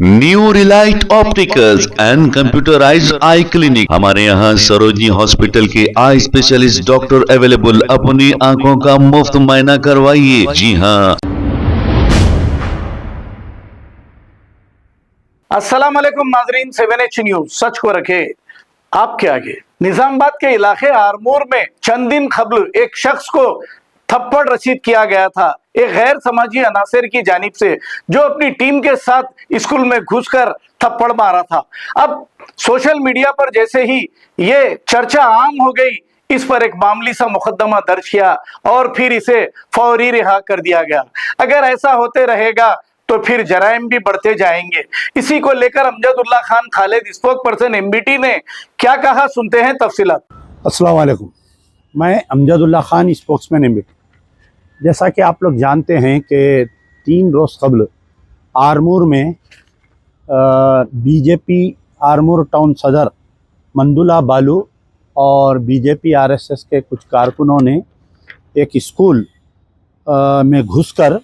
New Relight opticals and computerised I clinic. हमारे यहाँ Sarojini hospital के आई स्पेशलिस्ट डॉक्टर अवेलेबल। अपनी आंखों का मुफ्त मुआयना करवाइए। जी हाँ। अस्सलाम वालेकुम नाजरीन, 7H न्यूज सच को रखे आपके आगे। निजामाबाद के इलाके आरमूर में चंद दिन कबल एक शख्स को थप्पड़ रसीद किया गया था एक गैर समाजी अनासर की जानिब से, जो अपनी टीम के साथ स्कूल में घुसकर थप्पड़ मारा था। अब सोशल मीडिया पर जैसे ही ये चर्चा आम हो गई, इस पर एक मामूली सा मुकदमा दर्ज किया और फिर इसे फौरी रिहा कर दिया गया। अगर ऐसा होते रहेगा तो फिर जराइम भी बढ़ते जाएंगे। इसी को लेकर Amjadullah Khan Khalid, spoke person MBT, ने क्या कहा, सुनते हैं तफसीलात। अस्सलाम वालेकुम, मैं अमजदुल्ला खान, स्पोक्समैन MBT। जैसा कि आप लोग जानते हैं कि 3 रोज़ कबल आरमूर में बीजेपी आरमूर टाउन सदर मंदुला बालू और बीजेपी RSS के कुछ कारकुनों ने एक स्कूल में घुसकर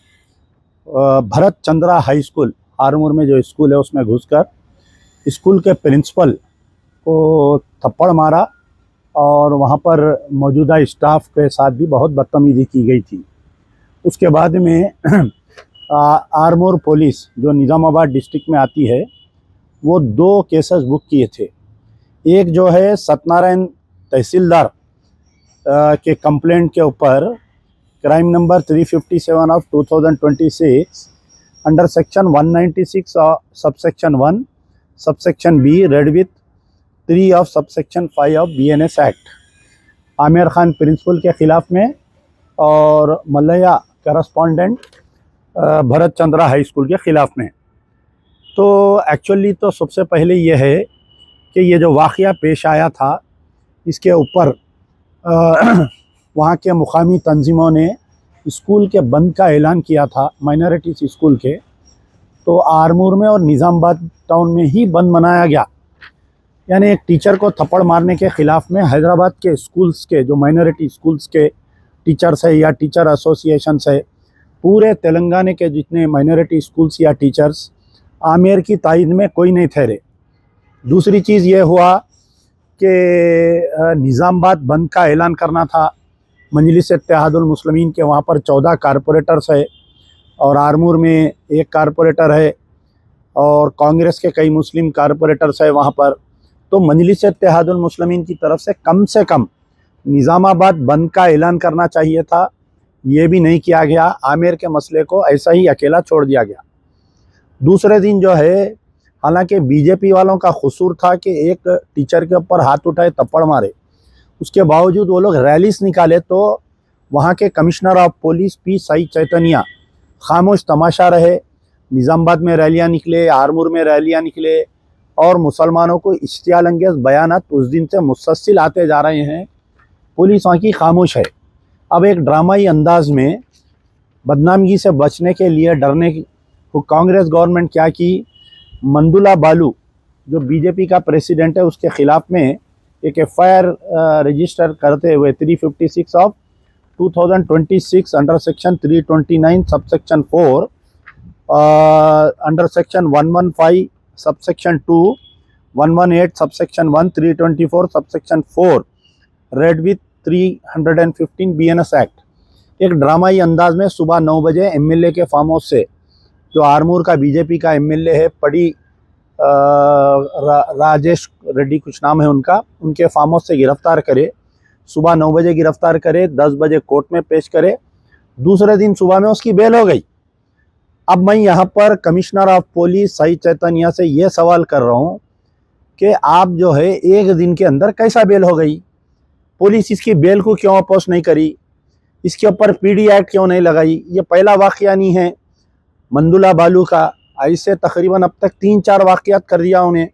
भरत चंद्रा हाई स्कूल, आरमूर में जो स्कूल है उसमें घुसकर स्कूल के प्रिंसिपल को थप्पड़ मारा और वहाँ पर मौजूदा स्टाफ के साथ भी बहुत बदतमीज़ी की गई थी। उसके बाद में आरमूर पुलिस, जो निज़ामाबाद डिस्ट्रिक्ट में आती है, वो 2 केसेस बुक किए थे। एक जो है सत्यनारायण तहसीलदार के कंप्लेंट के ऊपर crime number 357 of 2026 under section 196 subsection 1 subsection B read with 3 of subsection 5 of BNS act, Aamir Khan principal के ख़िलाफ़ में और मलया correspondent Bharat Chandra high school के ख़िलाफ़ में। तो एक्चुअली तो सबसे पहले ये है कि ये जो वाक़या पेश आया था, इसके ऊपर वहाँ के मुकामी तंजीमों ने स्कूल के बंद का ऐलान किया था, माइनॉरिटीज़ स्कूल के। तो आरमूर में और निज़ामाबाद टाउन में ही बंद मनाया गया। यानी एक टीचर को थप्पड़ मारने के ख़िलाफ़ में हैदराबाद के स्कूल्स के, जो माइनॉरिटी स्कूल्स के टीचर्स है या टीचर एसोसिएशंस है, पूरे तेलंगाना के जितने माइनॉरिटी स्कूल्स या टीचर्स आमिर की तायद में कोई नहीं ठहरे। दूसरी चीज़ ये हुआ कि निज़ामाबाद बंद का ऐलान करना था। मजलिस इत्तेहादुल मुस्लिमीन के वहाँ पर 14 कारपोरेटर्स है और आरमूर में 1 कारपोरेटर है और कांग्रेस के कई मुस्लिम कारपोरेटर्स है वहाँ पर। तो मजलिस इत्तेहादुल मुस्लिमीन की तरफ से कम निज़ामाबाद बंद का ऐलान करना चाहिए था। ये भी नहीं किया गया। आमिर के मसले को ऐसा ही अकेला छोड़ दिया गया। दूसरे दिन जो है, हालांकि बीजेपी वालों का कसूर था कि एक टीचर के ऊपर हाथ उठाए, थप्पड़ मारे, उसके बावजूद वो लोग रैलीस निकाले तो वहाँ के commissioner of police P Sai Chaitanya खामोश तमाशा रहे। निज़ामाबाद में रैलियाँ निकले, आरमूर में रैलियाँ निकले और मुसलमानों को इश्तियाल अंगेज़ बयानात उस दिन से मुसलसल आते जा रहे हैं। पुलिस वहाँ की खामोश है। अब एक ड्रामाई अंदाज में बदनामगी से बचने के लिए, डरने को कांग्रेस गवर्नमेंट क्या की, मंदुला बालू जो बीजेपी का प्रेसिडेंट है उसके ख़िलाफ़ में एक FIR रजिस्टर करते हुए 356 of 2026 under section 329 subsection 4 under section 115 subsection 2 118 subsection 1 324 subsection 4 red with 315 BNS act. एक ड्रामाई अंदाज में सुबह 9 बजे MLA के फार्म हाउस से, जो आरमूर का बीजेपी का MLA है, पड़ी राजेश रेड्डी कुछ नाम है उनका, उनके फार्म हाउस से गिरफ्तार करे। सुबह 9 बजे गिरफ्तार करे, 10 बजे कोर्ट में पेश करे। दूसरे दिन सुबह में उसकी बेल हो गई। अब मैं यहाँ पर commissioner of police Sai Chaitanya से ये सवाल कर रहा हूँ कि आप जो है एक दिन के अंदर कैसा बेल हो गई? पुलिस इसकी बेल को क्यों अपोज नहीं करी? इसके ऊपर PD एक्ट क्यों नहीं लगाई? ये पहला वाक़या नहीं है मंदुला बालू का। ऐसे तकरीबन अब तक 3-4 वाक़यात कर दिया उन्हें।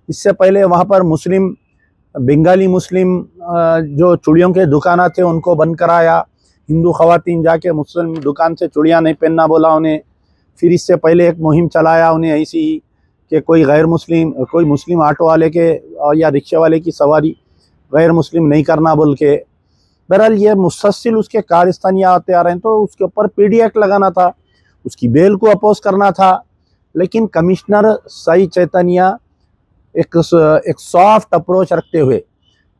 इससे पहले वहाँ पर मुस्लिम, बंगाली मुस्लिम जो चूड़ियों के दुकाना थे उनको बंद कराया। हिंदू ख़वातीन जाके मुस्लिम दुकान से चूड़ियाँ नहीं पहनना बोला उन्हें। फिर इससे पहले एक मुहिम चलाया उन्हें ऐसी ही कि कोई मुस्लिम ऑटो वाले के या रिक्शे वाले की सवारी गैर मुस्लिम नहीं करना बोल के। बहरहाल ये मुसलसल उसके कारस्तानियाँ आते आ रहे हैं, तो उसके ऊपर PD एक्ट लगाना था, उसकी बेल को अपोज करना था। लेकिन कमिश्नर साई चैतन्या एक सॉफ्ट अप्रोच रखते हुए,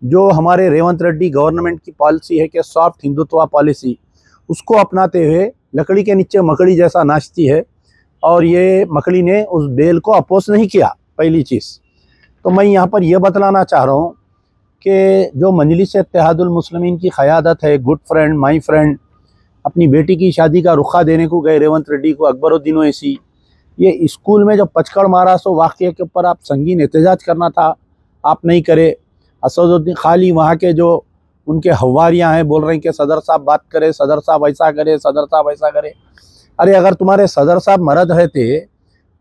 जो हमारे रेवंत रेड्डी गवर्नमेंट की पॉलिसी है कि सॉफ्ट हिंदुत्व पॉलिसी, उसको अपनाते हुए लकड़ी के नीचे मकड़ी जैसा नाचती है, और ये मकड़ी ने उस बेल को अपोज नहीं किया। पहली चीज़ तो मैं यहाँ पर यह बतलाना चाह रहा हूँ कि जो मजलिस इत्तेहादुल मुस्लिमीन की क़यादत है, गुड फ्रेंड माई फ्रेंड, अपनी बेटी की शादी का रुखा देने को गए रेवंत रेड्डी को, अकबरुद्दीन ओवैसी, ये स्कूल में जो पचकड़ मारा सो वाक़े के ऊपर आप संगीन एहतजाज करना था, आप नहीं करे। असदुद्दीन खाली वहाँ के जो उनके हवारियाँ हैं बोल रहे हैं कि सदर साहब बात करे, सदर साहब ऐसा करे, सदर साहब ऐसा करे। अरे अगर तुम्हारे सदर साहब मर्द रहते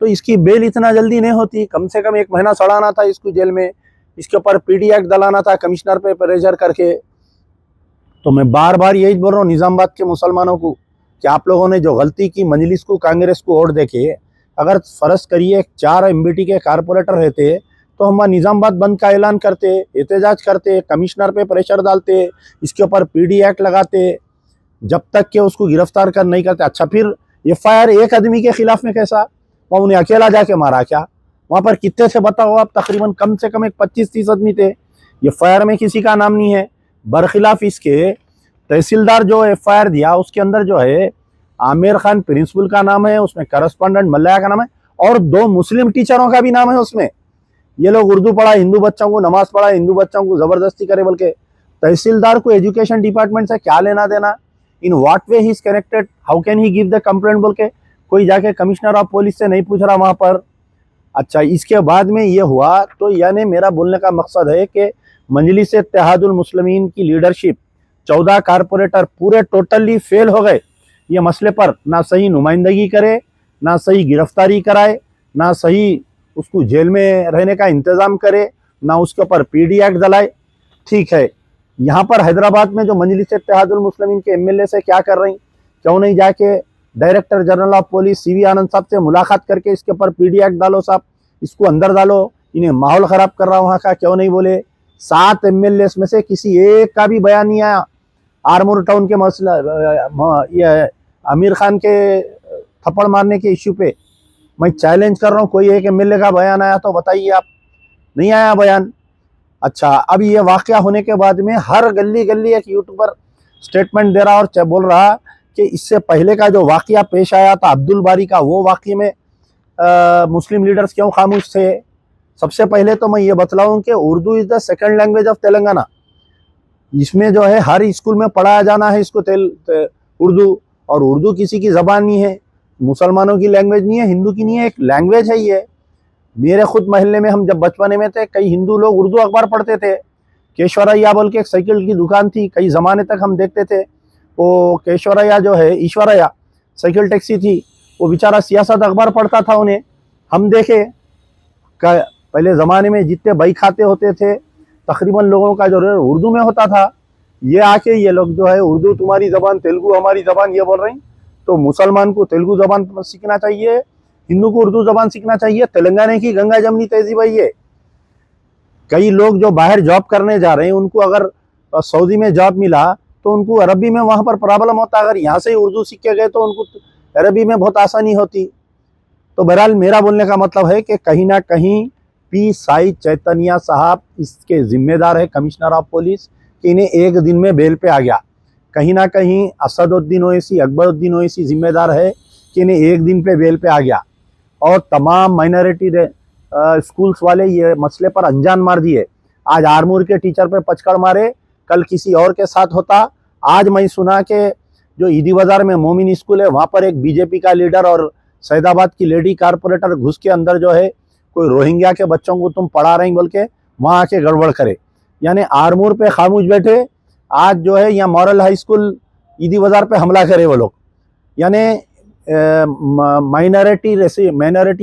तो इसकी बेल इतना जल्दी नहीं होती, कम से कम 1 महीना सड़ाना था इसको जेल में, इसके ऊपर पीडी एक्ट दलाना था कमिश्नर पे प्रेशर करके। तो मैं बार बार यही बोल रहा हूँ निज़ामाबाद के मुसलमानों को कि आप लोगों ने जो गलती की, मजलिस को कांग्रेस को वोट देके, अगर फ़र्ज़ करिए 4 एमबीटी के कारपोरेटर रहते तो हम निज़ामाबाद बंद का ऐलान करते, एहतजाज करते, कमिश्नर पे प्रेशर डालते, इसके ऊपर पीडी एक्ट लगाते, जब तक कि उसको गिरफ्तार कर नहीं करते। अच्छा फिर एफआईआर एक आदमी के खिलाफ में कैसा, वहाँ उन्हें अकेला जाके मारा क्या? वहाँ पर कितने थे बताओ आप? तकरीबन कम से कम 25-30 आदमी थे। एफआईआर में किसी का नाम नहीं है। बरखिलाफ इसके तहसीलदार जो एफआईआर दिया उसके अंदर जो है आमिर खान प्रिंसिपल का नाम है, उसमें करस्पॉन्डेंट मल्लाया का नाम है, और 2 मुस्लिम टीचरों का भी नाम है उसमें। ये लोग उर्दू पढ़ा हिंदू बच्चों को, नमाज पढ़ा हिंदू बच्चों को ज़बरदस्ती करे, बल्कि तहसीलदार को एजुकेशन डिपार्टमेंट से क्या लेना देना? In what way he is connected, how can he give the complaint बोल के कोई जाके कमिश्नर ऑफ पुलिस से नहीं पूछ रहा वहाँ पर। अच्छा इसके बाद में ये हुआ, तो यानी मेरा बोलने का मकसद है कि मजलिस इत्तेहादुल मुस्लिमीन की लीडरशिप 14 कारपोरेटर पूरे टोटली फेल हो गए। ये मसले पर ना सही नुमाइंदगी करे, ना सही गिरफ्तारी कराए, ना सही उसको जेल में रहने का इंतज़ाम करे, ना उसके ऊपर पीडी एक्ट दलाए। ठीक है, यहाँ पर हैदराबाद में जो मजलिस इत्तेहादुल मुस्लिमीन के एमएलए से क्या कर रही, क्यों नहीं जाके director general of police C V Anand साहब से मुलाकात करके इसके ऊपर पीडी एक्ट डालो साहब, इसको अंदर डालो, इन्हें माहौल ख़राब कर रहा वहाँ का, क्यों नहीं बोले? 7 एमएलए में से किसी एक का भी बयान नहीं आया आरमूर टाउन के मसला, ये आमिर खान के थप्पड़ मारने के इश्यू पे। मैं चैलेंज कर रहा हूँ, कोई एक एमएलए का बयान आया तो बताइए आप, नहीं आया बयान। अच्छा अब ये वाक़या होने के बाद में हर गली गली एक यूट्यूबर स्टेटमेंट दे रहा और बोल रहा कि इससे पहले का जो वाक़या पेश आया था अब्दुल बारी का, वो वाक़ये में मुस्लिम लीडर्स क्यों खामोश थे? सबसे पहले तो मैं ये बतलाऊं कि Urdu is the second language of Telangana. इसमें जो है हर स्कूल में पढ़ाया जाना है इसको उर्दू, और उर्दू किसी की ज़बान नहीं है, मुसलमानों की लैंग्वेज नहीं है, हिंदू की नहीं है, एक लैंग्वेज है ये। मेरे खुद मोहल्ले में हम जब बचपने में थे, कई हिंदू लोग उर्दू अखबार पढ़ते थे। केशवरैया बोल के एक साइकिल की दुकान थी, कई ज़माने तक हम देखते थे। वो केशवरैया जो है, ईश्वरैया साइकिल टैक्सी थी, वो बेचारा सियासत अखबार पढ़ता था। उन्हें हम देखे पहले ज़माने में जितने बही खाते होते थे तकरीबन लोगों का जो उर्दू में होता था। ये आके ये लोग जो है उर्दू तुम्हारी ज़बान, तेलुगु हमारी ज़बान ये बोल रहे हैं। तो मुसलमान को तेलुगु ज़बान सीखना चाहिए, हिंदू को उर्दू ज़बान सीखना चाहिए। तेलंगाना की गंगा जमनी तहजीब है ये। कई लोग जो बाहर जॉब करने जा रहे हैं, उनको अगर सऊदी में जॉब मिला तो उनको अरबी में वहाँ पर प्रॉब्लम होता। अगर यहाँ से ही उर्दू सीख के गए तो उनको अरबी में बहुत आसानी होती। तो बहरहाल मेरा बोलने का मतलब है कि कहीं ना कहीं पी साई चैतन्या साहब इसके जिम्मेदार है, कमिश्नर ऑफ पुलिस, कि इन्हें एक दिन में बेल पे आ गया। कहीं ना कहीं असदुद्दीन ओवैसी, अकबरुद्दीन ओवैसी जिम्मेदार है कि इन्हें एक दिन पे बेल पे आ गया, और तमाम माइनॉरिटी स्कूल्स वाले ये मसले पर अनजान मार दिए। आज आरमूर के टीचर पे पचकड़ मारे, कल किसी और के साथ होता। आज मैं सुना कि जो ईदी बाज़ार में मोमिन स्कूल है, वहाँ पर एक बीजेपी का लीडर और सैदाबाद की लेडी कारपोरेटर घुस के अंदर जो है कोई रोहिंग्या के बच्चों को तुम पढ़ा रहे हैं बोल के वहाँ आके गड़बड़ करे। यानी आरमूर पे खामोश बैठे, आज जो है यहाँ मॉरल हाई स्कूल ईदी बाज़ार पे हमला करे वो लोग। यानी माइनॉरिटी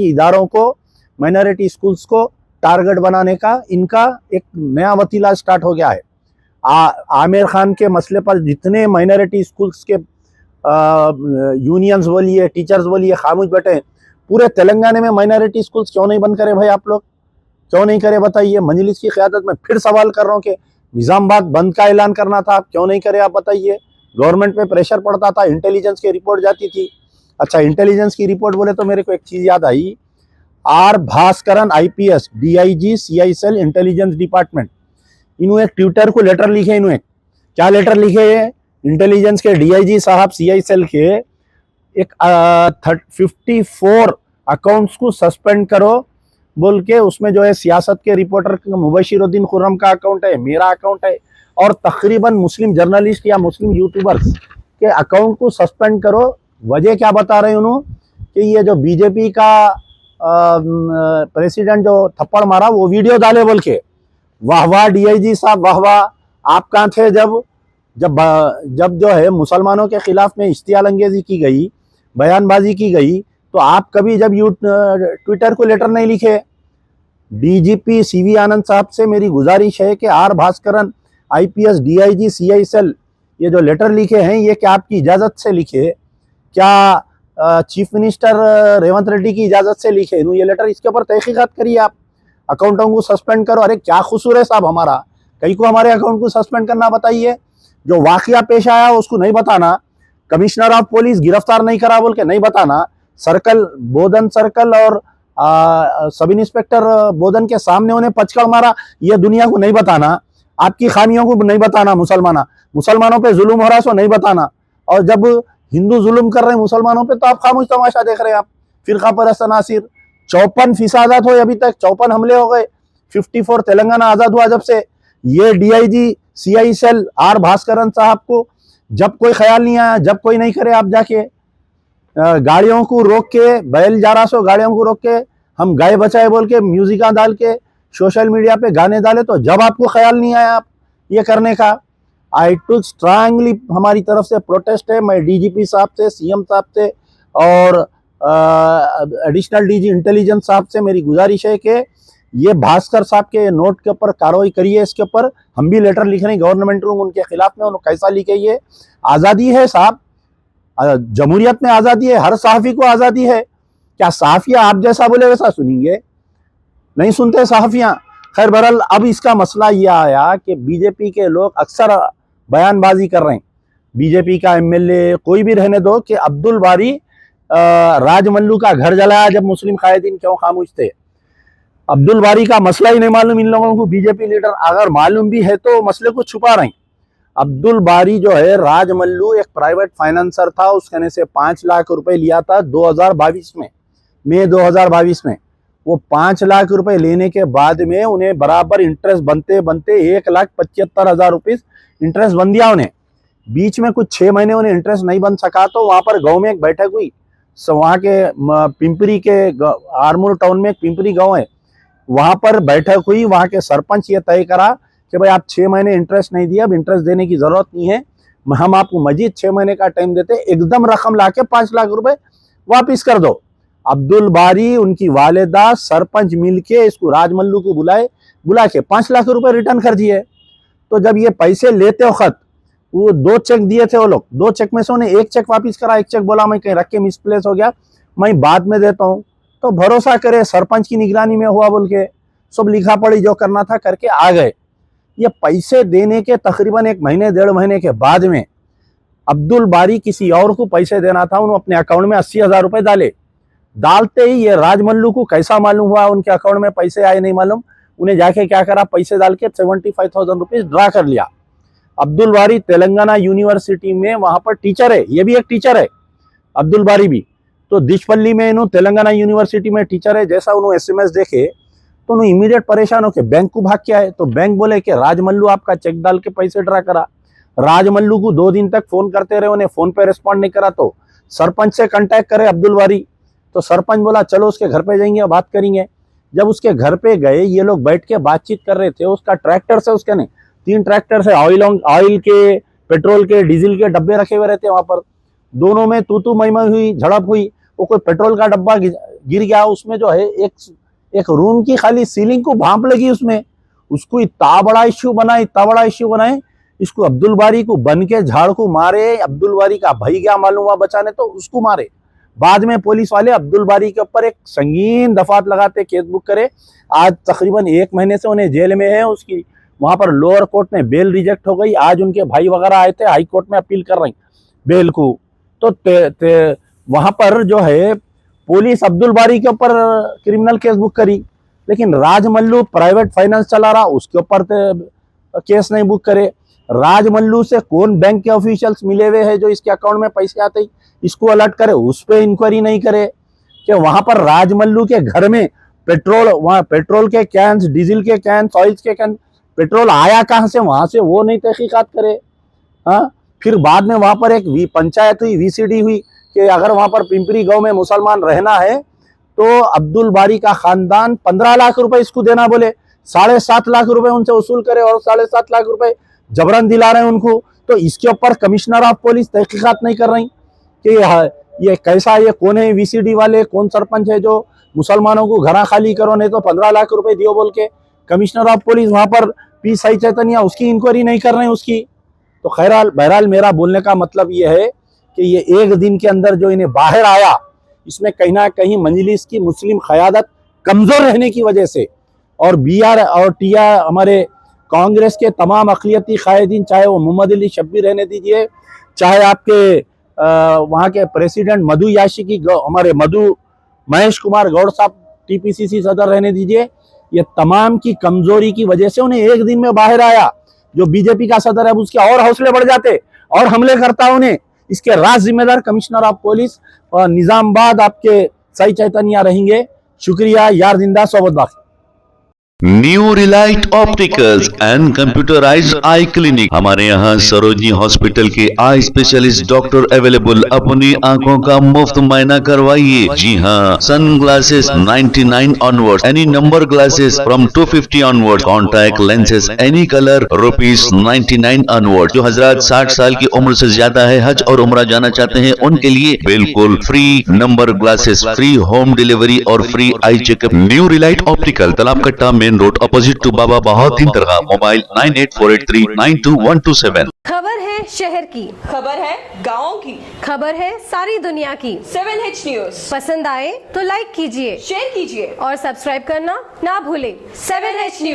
इदारों को, माइनॉरिटी स्कूल्स को टारगेट बनाने का इनका एक नया वतीला स्टार्ट हो गया है। आमिर खान के मसले पर जितने माइनॉरिटी स्कूल्स के यूनियंस बोलिए, टीचर्स बोलिए, खामोश बैठे हैं। पूरे तेलंगाना में माइनॉरिटी स्कूल्स क्यों नहीं बंद करे भाई? आप लोग क्यों नहीं करे बताइए? मजलिस की क़यादत में फिर सवाल कर रहा हूँ कि निज़ामाबाद बंद का ऐलान करना था, आप क्यों नहीं करे? आप बताइए। गवर्नमेंट पे प्रेशर पड़ता था, इंटेलिजेंस की रिपोर्ट जाती थी, अच्छा, इंटेलिजेंस की रिपोर्ट बोले तो मेरे को एक चीज़ याद आई। R Bhaskaran IPS DIG CI cell intelligence department, इन्होंने एक ट्विटर को लेटर लिखे। इन्होंने क्या लेटर लिखे है? इंटेलिजेंस के DIG साहब CI सेल के एक 54 अकाउंट्स को सस्पेंड करो बोल के, उसमें जो है सियासत के रिपोर्टर मुबशिरुद्दीन खुर्रम का अकाउंट है, मेरा अकाउंट है, और तकरीबन मुस्लिम जर्नलिस्ट या मुस्लिम यूट्यूबर्स के अकाउंट को सस्पेंड करो। वजह क्या बता रहे हैं उन्होंने कि ये जो बीजेपी का प्रेसिडेंट जो थप्पड़ मारा वो वीडियो डाले बोल के। वाह वाह DIG साहब, वाह वाह, आप कहाँ थे जब जब जब जो है मुसलमानों के खिलाफ में इश्तियाल अंगेजी की गई, बयानबाजी की गई, तो आप कभी जब ट्विटर को लेटर नहीं लिखे। DGP CV आनंद साहब से मेरी गुजारिश है कि R Bhaskaran IPS DIG CI cell ये जो लेटर लिखे हैं ये क्या आपकी इजाज़त से लिखे? क्या चीफ मिनिस्टर रेवंत रेड्डी की इजाज़त से लिखे ये लेटर? इसके ऊपर तहकीकात करिए आप, अकाउंटों को सस्पेंड करो। अरे क्या कसूर है साहब हमारा? कहीं को हमारे अकाउंट को सस्पेंड करना बताइए। जो वाकया पेश आया उसको नहीं बताना, कमिश्नर ऑफ पुलिस गिरफ्तार नहीं करा बोल के नहीं बताना, सर्कल बोधन सर्कल और सब इंस्पेक्टर बोधन के सामने उन्हें पचकड़ मारा, ये दुनिया को नहीं बताना, आपकी खामियों को नहीं बताना, मुसलमानों पे जुल्म हो रहा है सो नहीं बताना, और जब हिंदू जुल्म कर रहे हैं मुसलमानों पे तो आप खामोश तमाशा देख रहे हैं। आप फिरका परस्त नासिर 54 फिसादात हो, अभी तक 54 हमले हो गए। 54 तेलंगाना आजाद हुआ जब से। ये DIG CI cell R Bhaskaran साहब को जब कोई ख्याल नहीं आया, जब कोई नहीं करे, आप जाके गाड़ियों को रोक के, बैल जा रहा सो गाड़ियों को रोक के हम गाय बचाए बोल के म्यूजिका डाल के सोशल मीडिया पे गाने डाले, तो जब आपको ख्याल नहीं आया आप ये करने का। आई टुक स्ट्रांगली, हमारी तरफ से प्रोटेस्ट है। मैं DGP साहब से, CM साहब से और एडिशनल DG इंटेलिजेंस साहब से मेरी गुजारिश है कि ये भास्कर साहब के नोट के ऊपर कार्रवाई करिए। इसके ऊपर हम भी लेटर लिख रहे हैं गवर्नमेंट को उनके खिलाफ में। उन्होंने कैसा लिखे? ये आज़ादी है साहब, जमहूरियत में आज़ादी है, हर सहाफ़ी को आज़ादी है। क्या सहाफ़ियाँ आप जैसा बोले वैसा सुनेंगे? नहीं सुनते सहाफ़ियाँ। खैर बहरहाल, अब इसका मसला ये आया कि बीजेपी के लोग अक्सर बयानबाजी कर रहे हैं, बीजेपी का MLA कोई भी रहने दो, कि अब्दुल बारी राजमल्लू का घर जलाया जब मुस्लिम कायदीन क्यों खामोश थे? अब्दुल बारी का मसला ही नहीं मालूम इन लोगों को। बीजेपी लीडर अगर मालूम भी है तो मसले को छुपा रहे हैं। अब्दुल बारी जो है, राजमल्लू एक प्राइवेट फाइनेंसर था, उसके कहने से 5 लाख रुपए लिया था 2022 में, मई 2022 में। वो 5 लाख रुपए लेने के बाद में उन्हें बराबर इंटरेस्ट बनते बनते 1,75,000 रुपये इंटरेस्ट बन दिया उन्हें। बीच में कुछ 6 महीने उन्हें इंटरेस्ट नहीं बन सका, तो वहाँ पर गाँव में एक बैठक हुई। वहाँ के पिंपरी के आरमूर टाउन में एक पिंपरी गाँव है, वहाँ पर बैठक हुई। वहाँ के सरपंच ये तय करा कि भाई आप 6 महीने इंटरेस्ट नहीं दिया, अब इंटरेस्ट देने की जरूरत नहीं है, हम आपको मजीद 6 महीने का टाइम देते, एकदम रकम लाके 5 लाख रुपए वापिस कर दो। अब्दुल बारी, उनकी वालिदा, सरपंच मिलके इसको राजमल्लू को बुला के 5 लाख रुपए रिटर्न कर दिए। तो जब ये पैसे लेते वक्त वो 2 चेक दिए थे वो लोग, 2 चेक में से उन्हें 1 चेक वापिस करा, 1 चेक बोला मैं कहीं रख के मिसप्लेस हो गया, मैं बाद में देता हूँ। तो भरोसा करे सरपंच की निगरानी में हुआ बोल के सब लिखा पढ़ी जो करना था करके आ गए। ये पैसे देने के तकरीबन 1 महीने 1.5 महीने के बाद में अब्दुल बारी किसी और को पैसे देना था, उन्होंने अपने अकाउंट में 80,000 रुपए डालते ही ये राजमल्लू को कैसा मालूम हुआ उनके अकाउंट में पैसे आए नहीं मालूम, उन्हें जाके क्या करा, पैसे डाल के 75,000 रुपीज ड्रा कर लिया। अब्दुल बारी तेलंगाना यूनिवर्सिटी में वहां पर टीचर है, ये भी एक टीचर है अब्दुल बारी भी। तो दिशपल्ली में इन्होंने तेलंगाना यूनिवर्सिटी में टीचर है। जैसा उन्होंने SMS देखे तो उन्होंने इमीडिएट परेशान होकर बैंक को भाग के आए। तो बैंक बोले कि राजमल्लू आपका चेक डाल के पैसे ड्रा करा। राजमल्लू को 2 दिन तक फोन करते रहे, उन्हें फोन पे रिस्पॉन्ड नहीं करा। तो सरपंच से कांटेक्ट करे अब्दुल बारी, तो सरपंच बोला चलो उसके घर पे जाएंगे बात करेंगे। जब उसके घर पे गए, ये लोग बैठ के बातचीत कर रहे थे। उसका ट्रैक्टर से, उसके नहीं 3 ट्रैक्टर से ऑयल के, पेट्रोल के, डीजल के डब्बे रखे हुए रहते वहां पर। दोनों में तू मई हुई, झड़प हुई। वो कोई पेट्रोल का डब्बा गिर गया, उसमें जो है एक रूम की खाली सीलिंग को भांप लगी उसमें। उसको इतना बड़ा इश्यू बनाए, इसको अब्दुल बारी को बन के झाड़ को मारे। अब्दुल बारी का भाई क्या मालूम हुआ बचाने, तो उसको मारे। बाद में पुलिस वाले अब्दुल बारी के ऊपर एक संगीन दफात लगाते, केस बुक करे। आज तकरीबन 1 महीने से उन्हें जेल में है। उसकी वहां पर लोअर कोर्ट में बेल रिजेक्ट हो गई। आज उनके भाई वगैरह आए थे, हाई कोर्ट में अपील कर रहे हैं बेल को। तो वहां पर जो है पुलिस अब्दुल बारी के ऊपर क्रिमिनल केस बुक करी, लेकिन राजमल्लू प्राइवेट फाइनेंस चला रहा, उसके ऊपर केस नहीं बुक करे। राजमल्लू से कौन बैंक के ऑफिशियल्स मिले हुए हैं जो इसके अकाउंट में पैसे आते ही इसको अलर्ट करे, उस पर इंक्वायरी नहीं करे कि वहां पर राजमल्लू के घर में पेट्रोल, वहां पेट्रोल के कैंस, डीजल के कैंस, ऑयल्स के कैंस, पेट्रोल आया कहां से वहां से, वो नहीं तहकीकात करे। हाँ, फिर बाद में वहां पर एक पंचायत हुई, वीसीडी हुई कि अगर वहां पर पिंपरी गांव में मुसलमान रहना है तो अब्दुल बारी का खानदान 15 लाख रुपए इसको देना बोले, 7.5 लाख रुपए उनसे वसूल करे और 7.5 लाख रुपए जबरन दिला रहे हैं उनको। तो इसके ऊपर कमिश्नर ऑफ पुलिस तहकीकात नहीं कर रही कि ये कैसा, ये कौन है वीसीडी वाले, कौन सरपंच है जो मुसलमानों को घरा खाली करो नहीं तो 15 लाख रुपए दियो बोल के। कमिश्नर ऑफ पुलिस वहां पर पी साई चैतन्य उसकी इंक्वायरी नहीं कर रहे हैं उसकी। तो खैरहाल बहरहाल मेरा बोलने का मतलब ये है कि ये एक दिन के अंदर जो इन्हें बाहर आया, इसमें कहीं ना कहीं मजलिस की मुस्लिम क़यादत कमजोर रहने की वजह से और बीआर और टीआर हमारे कांग्रेस के तमाम अक़लियती कायदीन, चाहे वो मोहम्मद अली शब्बीर रहने दीजिए, चाहे आपके वहाँ के प्रेसिडेंट मधु याशिकी, हमारे महेश कुमार गौड़ साहब टीपीसीसी सदर रहने दीजिए, ये तमाम की कमजोरी की वजह से उन्हें एक दिन में बाहर आया। जो बीजेपी का सदर है उसके और हौसले बढ़ जाते और हमले करता उन्हें। इसके राज जिम्मेदार कमिश्नर ऑफ पुलिस और निजामाबाद आपके साई चैतन्य रहेंगे। शुक्रिया, यार जिंदा सोबत बाकी। New Relight opticals and computerised I clinic, हमारे यहाँ सरोजनी हॉस्पिटल के आई स्पेशलिस्ट डॉक्टर अवेलेबल। अपनी आंखों का मुफ्त मायना करवाइए। जी हाँ, sun glasses 99 onward, any number glasses from 250 onward, contact lenses any colour ₹99 onward. जो हजरात 60 साल की उम्र से ज्यादा है, हज और उम्रा जाना चाहते हैं, उनके लिए बिल्कुल free number glasses, free home delivery और free eye checkup. New relight optical, Talab Katta, main road, opposite to Baba Bahauddin Dargah. Mobile 9848392127। खबर है शहर की, खबर है गाँव की, खबर है सारी दुनिया की। 7H न्यूज पसंद आए तो लाइक कीजिए, शेयर कीजिए और सब्सक्राइब करना ना भूलें। 7H news.